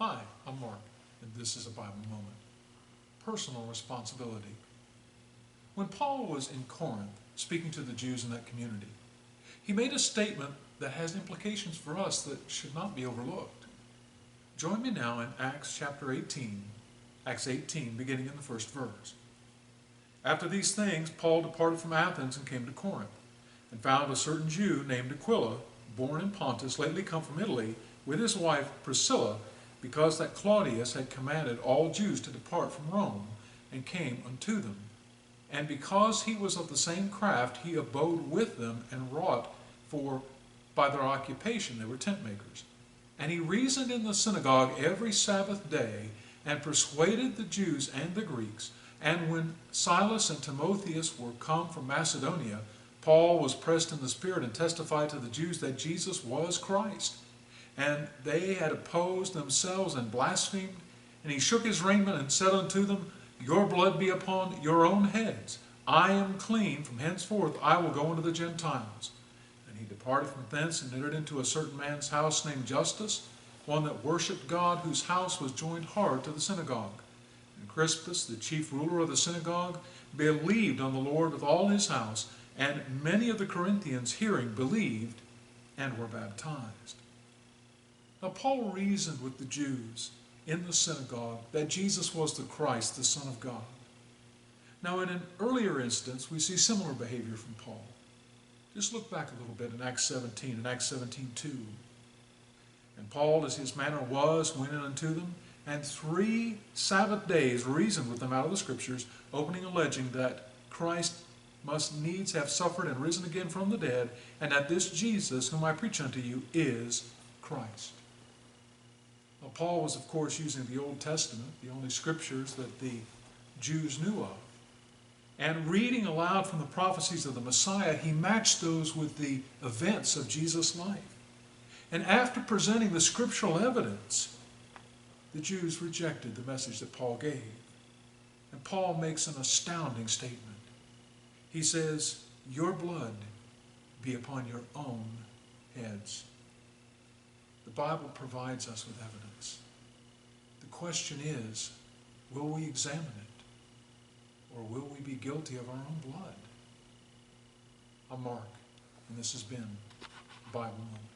Hi, I'm Mark, and this is a Bible Moment. Personal responsibility. When Paul was in Corinth, speaking to the Jews in that community, he made a statement that has implications for us that should not be overlooked. Join me now in Acts chapter 18, Acts 18, beginning in the first verse. After these things, Paul departed from Athens and came to Corinth, and found a certain Jew named Aquila, born in Pontus, lately come from Italy, with his wife Priscilla, because that Claudius had commanded all Jews to depart from Rome, and came unto them. And because he was of the same craft, he abode with them and wrought, for by their occupation they were tent makers. And he reasoned in the synagogue every Sabbath day, and persuaded the Jews and the Greeks. And when Silas and Timotheus were come from Macedonia, Paul was pressed in the Spirit and testified to the Jews that Jesus was Christ. And they had opposed themselves and blasphemed. And he shook his raiment and said unto them, Your blood be upon your own heads. I am clean. From henceforth I will go unto the Gentiles. And he departed from thence and entered into a certain man's house named Justus, one that worshipped God, whose house was joined hard to the synagogue. And Crispus, the chief ruler of the synagogue, believed on the Lord with all his house, and many of the Corinthians hearing believed and were baptized. Now Paul reasoned with the Jews in the synagogue that Jesus was the Christ, the Son of God. Now in an earlier instance, we see similar behavior from Paul. Just look back a little bit in Acts 17, in Acts 17:2. And Paul, as his manner was, went in unto them, and 3 Sabbath days reasoned with them out of the Scriptures, opening alleging that Christ must needs have suffered and risen again from the dead, and that this Jesus, whom I preach unto you, is Christ. Well, Paul was, of course, using the Old Testament, the only scriptures that the Jews knew of. And reading aloud from the prophecies of the Messiah, he matched those with the events of Jesus' life. And after presenting the scriptural evidence, the Jews rejected the message that Paul gave. And Paul makes an astounding statement. He says, Your blood be upon your own heads. The Bible provides us with evidence. The question is, will we examine it? Or will we be guilty of our own blood? I'm Mark, and this has been Bible Moment.